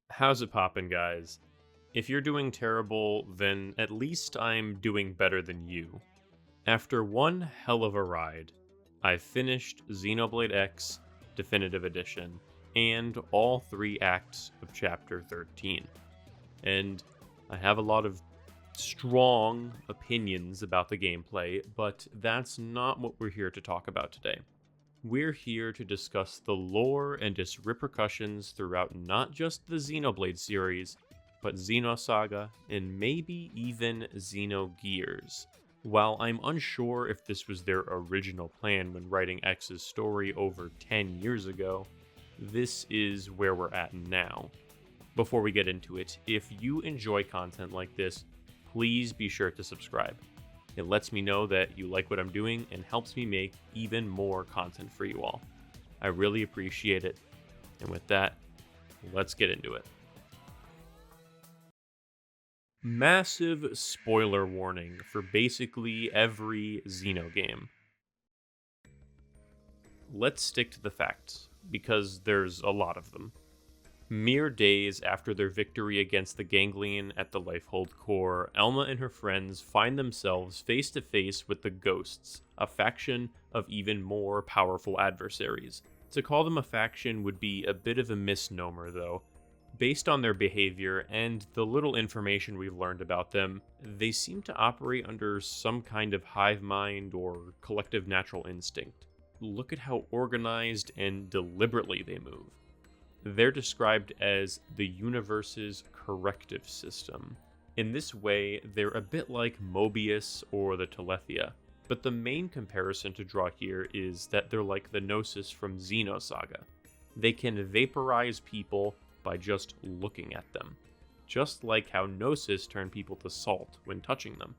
How's it poppin', guys? If you're doing terrible, then at least I'm doing better than you. After one hell of a ride, I finished Xenoblade X Definitive Edition and all 3 acts of Chapter 13. And I have a lot of strong opinions about the gameplay, but that's not what we're here to talk about today. We're here to discuss the lore and its repercussions throughout not just the Xenoblade series, but Xenosaga and maybe even Xenogears. While I'm unsure if this was their original plan when writing X's story over 10 years ago, this is where we're at now. Before we get into it, if you enjoy content like this, please be sure to subscribe. It lets me know that you like what I'm doing and helps me make even more content for you all. I really appreciate it. And with that, let's get into it. Massive spoiler warning for basically every Xeno game. Let's stick to the facts, because there's a lot of them. Mere days after their victory against the Ganglion at the Lifehold Core, Elma and her friends find themselves face to face with the Ghosts, a faction of even more powerful adversaries. To call them a faction would be a bit of a misnomer, though. Based on their behavior and the little information we've learned about them, they seem to operate under some kind of hive mind or collective natural instinct. Look at how organized and deliberately they move. They're described as the universe's corrective system. In this way, they're a bit like Mobius or the Telethia, but the main comparison to draw here is that they're like the Gnosis from Xenosaga. They can vaporize people by just looking at them, just like how Gnosis turn people to salt when touching them.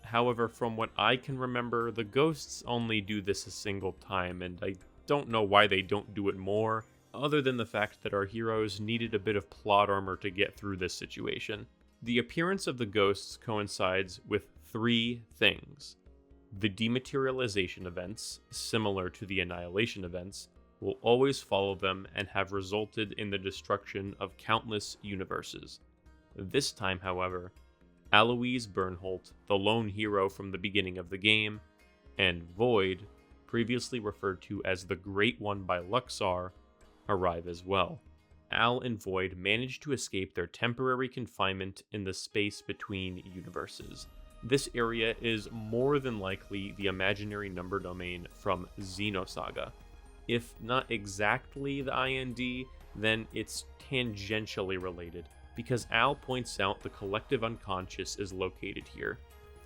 However, from what I can remember, the Ghosts only do this a single time, and I don't know why they don't do it more, other than the fact that our heroes needed a bit of plot armor to get through this situation. The appearance of the Ghosts coincides with 3 things. The dematerialization events, similar to the annihilation events, will always follow them and have resulted in the destruction of countless universes. This time, however, Aloise Bernholt, the lone hero from the beginning of the game, and Void, previously referred to as the Great One by Luxar, arrive as well. Al and Void manage to escape their temporary confinement in the space between universes. This area is more than likely the imaginary number domain from Xenosaga. If not exactly the IND, then it's tangentially related, because Al points out the collective unconscious is located here.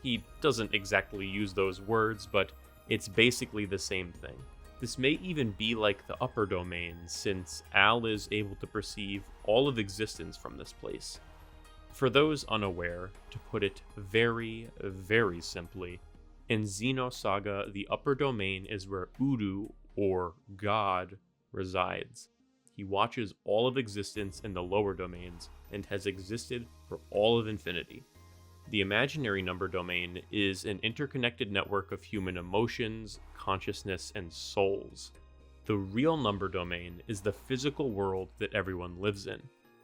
He doesn't exactly use those words, but it's basically the same thing. This may even be like the upper domain, since Al is able to perceive all of existence from this place. For those unaware, to put it very, very simply, in Xenosaga, the upper domain is where Uru, or God, resides. He watches all of existence in the lower domains, and has existed for all of infinity. The imaginary number domain is an interconnected network of human emotions, consciousness, and souls. The real number domain is the physical world that everyone lives in.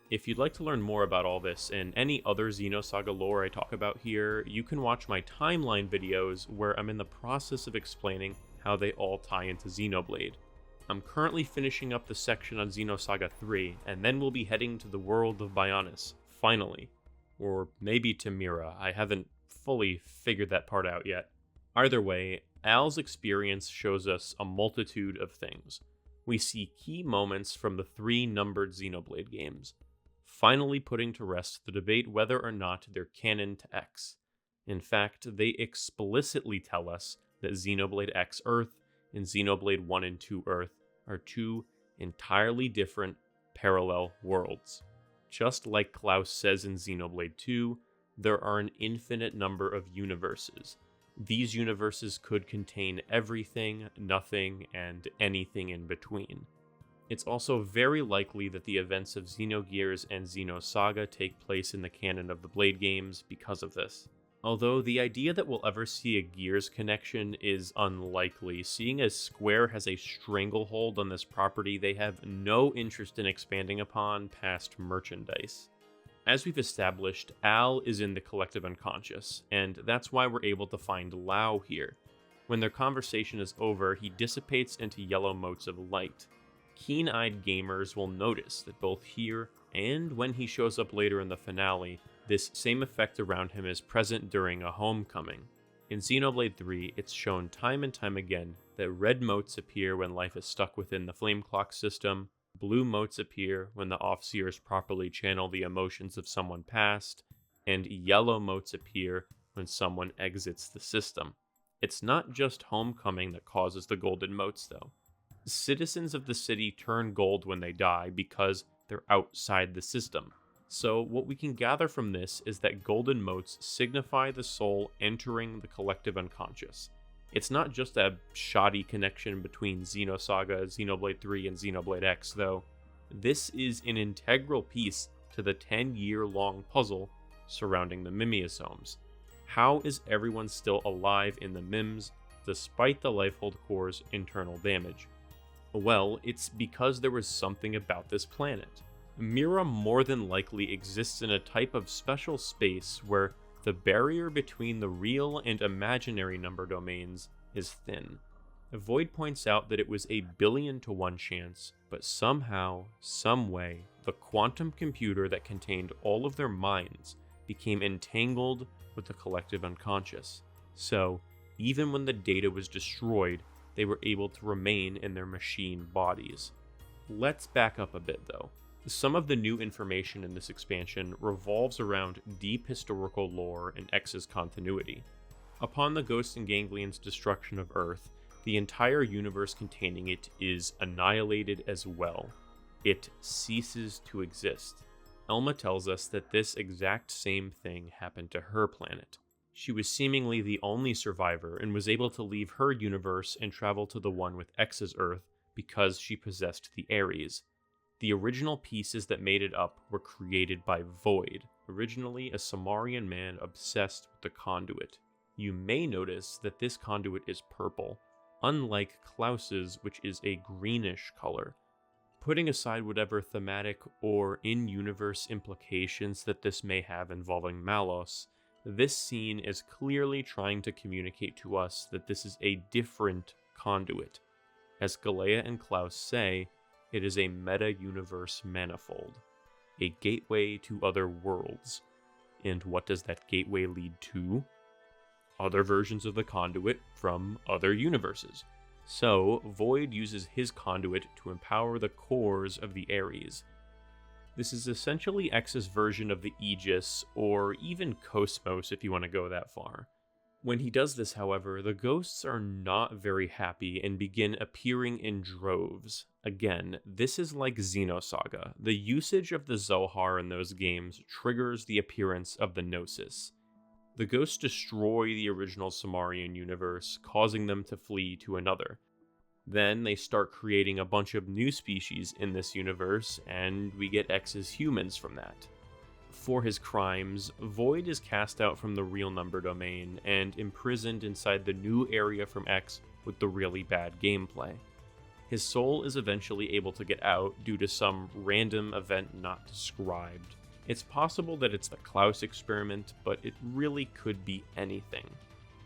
If you'd like to learn more about all this and any other Xenosaga lore I talk about here, you can watch my timeline videos where I'm in the process of explaining how they all tie into Xenoblade. I'm currently finishing up the section on Xenosaga 3, and then we'll be heading to the world of Bionis, finally. Or maybe to Mira, I haven't fully figured that part out yet. Either way, Al's experience shows us a multitude of things. We see key moments from the 3 numbered Xenoblade games, finally putting to rest the debate whether or not they're canon to X. In fact, they explicitly tell us that Xenoblade X Earth and Xenoblade 1 and 2 Earth are 2 entirely different parallel worlds. Just like Klaus says in Xenoblade 2, there are an infinite number of universes. These universes could contain everything, nothing, and anything in between. It's also very likely that the events of Xenogears and Xenosaga take place in the canon of the Blade games because of this. Although the idea that we'll ever see a Gears connection is unlikely, seeing as Square has a stranglehold on this property they have no interest in expanding upon past merchandise. As we've established, Al is in the collective unconscious, and that's why we're able to find Lao here. When their conversation is over, he dissipates into yellow motes of light. Keen-eyed gamers will notice that both here and when he shows up later in the finale, this same effect around him is present during a homecoming. In Xenoblade 3, it's shown time and time again that red motes appear when life is stuck within the flame clock system, blue motes appear when the Offseers properly channel the emotions of someone past, and yellow motes appear when someone exits the system. It's not just homecoming that causes the golden motes, though. Citizens of the city turn gold when they die because they're outside the system. So what we can gather from this is that golden motes signify the soul entering the collective unconscious. It's not just a shoddy connection between Xenosaga, Xenoblade 3, and Xenoblade X, though. This is an integral piece to the 10-year-long puzzle surrounding the Mimeosomes. How is everyone still alive in the MIMS, despite the Lifehold Core's internal damage? Well, it's because there was something about this planet. Mira more than likely exists in a type of special space where the barrier between the real and imaginary number domains is thin. Void points out that it was a 1,000,000,000 to 1 chance, but somehow, someway, the quantum computer that contained all of their minds became entangled with the collective unconscious. So, even when the data was destroyed, they were able to remain in their machine bodies. Let's back up a bit though. Some of the new information in this expansion revolves around deep historical lore and X's continuity. Upon the Ghost and Ganglion's destruction of Earth, the entire universe containing it is annihilated as well. It ceases to exist. Elma tells us that this exact same thing happened to her planet. She was seemingly the only survivor and was able to leave her universe and travel to the one with X's Earth because she possessed the Ares. The original pieces that made it up were created by Void, originally a Samarian man obsessed with the conduit. You may notice that this conduit is purple, unlike Klaus's, which is a greenish color. Putting aside whatever thematic or in-universe implications that this may have involving Malos, this scene is clearly trying to communicate to us that this is a different conduit. As Galea and Klaus say, it is a meta-universe manifold, a gateway to other worlds. And what does that gateway lead to? Other versions of the conduit from other universes. So, Void uses his conduit to empower the cores of the Ares. This is essentially X's version of the Aegis, or even KOS-MOS if you want to go that far. When he does this, however, the ghosts are not very happy and begin appearing in droves. Again, this is like Xenosaga. The usage of the Zohar in those games triggers the appearance of the Gnosis. The ghosts destroy the original Samarian universe, causing them to flee to another. Then they start creating a bunch of new species in this universe, and we get X's humans from that. For his crimes, Void is cast out from the real number domain and imprisoned inside the new area from X with the really bad gameplay. His soul is eventually able to get out due to some random event not described. It's possible that it's the Klaus experiment, but it really could be anything.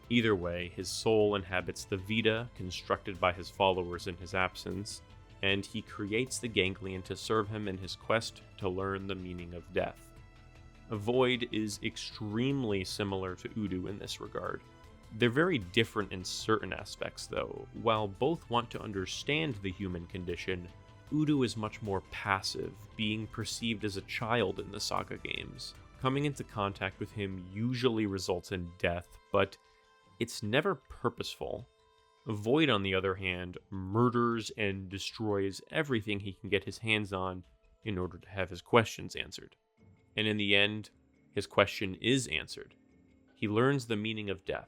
Either way, his soul inhabits the Vita constructed by his followers in his absence, and he creates the Ganglion to serve him in his quest to learn the meaning of death. Void is extremely similar to Udu in this regard. They're very different in certain aspects, though. While both want to understand the human condition, Udu is much more passive, being perceived as a child in the Saga games. Coming into contact with him usually results in death, but it's never purposeful. Void, on the other hand, murders and destroys everything he can get his hands on in order to have his questions answered. And in the end, his question is answered. He learns the meaning of death.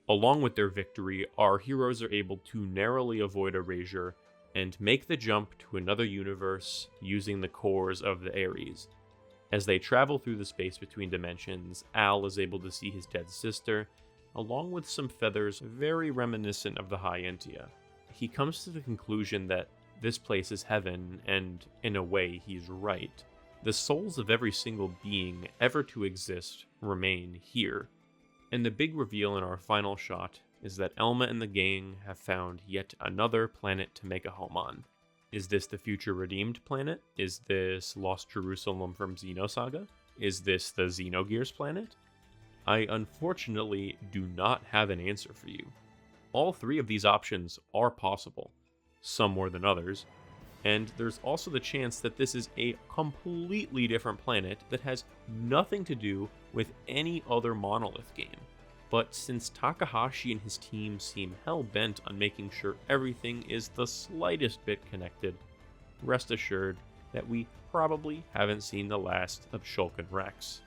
Along with their victory, our heroes are able to narrowly avoid erasure and make the jump to another universe using the cores of the Ares. As they travel through the space between dimensions, Al is able to see his dead sister, along with some feathers very reminiscent of the High Entia. He comes to the conclusion that this place is heaven, and in a way, he's right. The souls of every single being ever to exist remain here. And the big reveal in our final shot is that Elma and the gang have found yet another planet to make a home on. Is this the future redeemed planet? Is this Lost Jerusalem from Xenosaga? Is this the Xenogears planet? I unfortunately do not have an answer for you. All three of these options are possible, some more than others, and there's also the chance that this is a completely different planet that has nothing to do with any other Monolith game. But since Takahashi and his team seem hell-bent on making sure everything is the slightest bit connected, rest assured that we probably haven't seen the last of Shulkin Rex.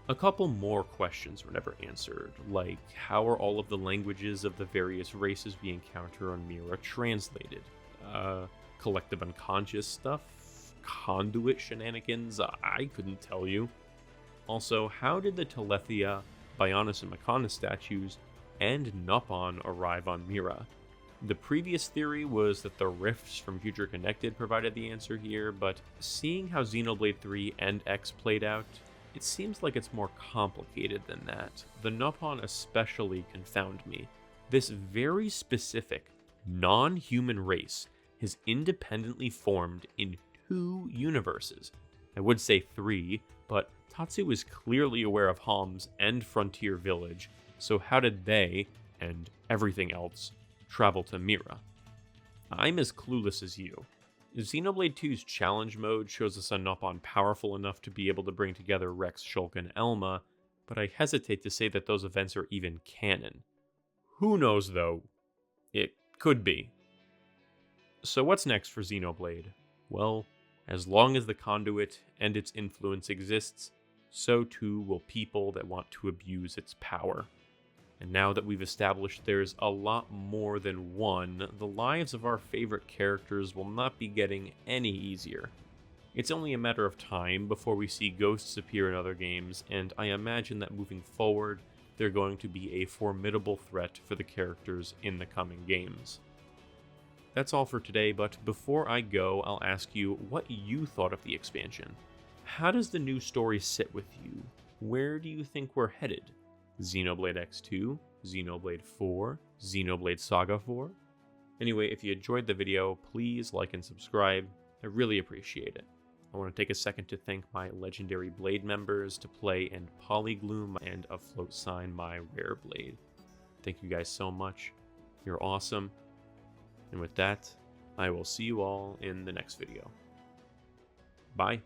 A couple more questions were never answered, like how are all of the languages of the various races we encounter on Mira translated? Collective unconscious stuff? Conduit shenanigans? I couldn't tell you. Also, how did the Telethia, Bionis and Mechonis statues, and Nopon arrive on Mira? The previous theory was that the rifts from Future Connected provided the answer here, but seeing how Xenoblade 3 and X played out, it seems like it's more complicated than that. The Nopon especially confound me. This very specific, non-human race has independently formed in 2 universes. I would say 3, but Tatsu is clearly aware of Homs and Frontier Village, so how did they, and everything else, travel to Mira? I'm as clueless as you. Xenoblade 2's challenge mode shows us a Nopon powerful enough to be able to bring together Rex, Shulk, and Elma, but I hesitate to say that those events are even canon. Who knows though? It could be. So what's next for Xenoblade? Well, as long as the conduit and its influence exists, so too will people that want to abuse its power. And now that we've established there's a lot more than one, the lives of our favorite characters will not be getting any easier. It's only a matter of time before we see ghosts appear in other games, and I imagine that moving forward, they're going to be a formidable threat for the characters in the coming games. That's all for today, but before I go, I'll ask you what you thought of the expansion. How does the new story sit with you? Where do you think we're headed? Xenoblade X2? Xenoblade 4? Xenoblade Saga 4? Anyway, if you enjoyed the video, please like and subscribe. I really appreciate it. I want to take a second to thank my legendary Blade members, To Play and Polygloom, and Afloat Sign, my rare Blade. Thank you guys so much. You're awesome. And with that, I will see you all in the next video. Bye.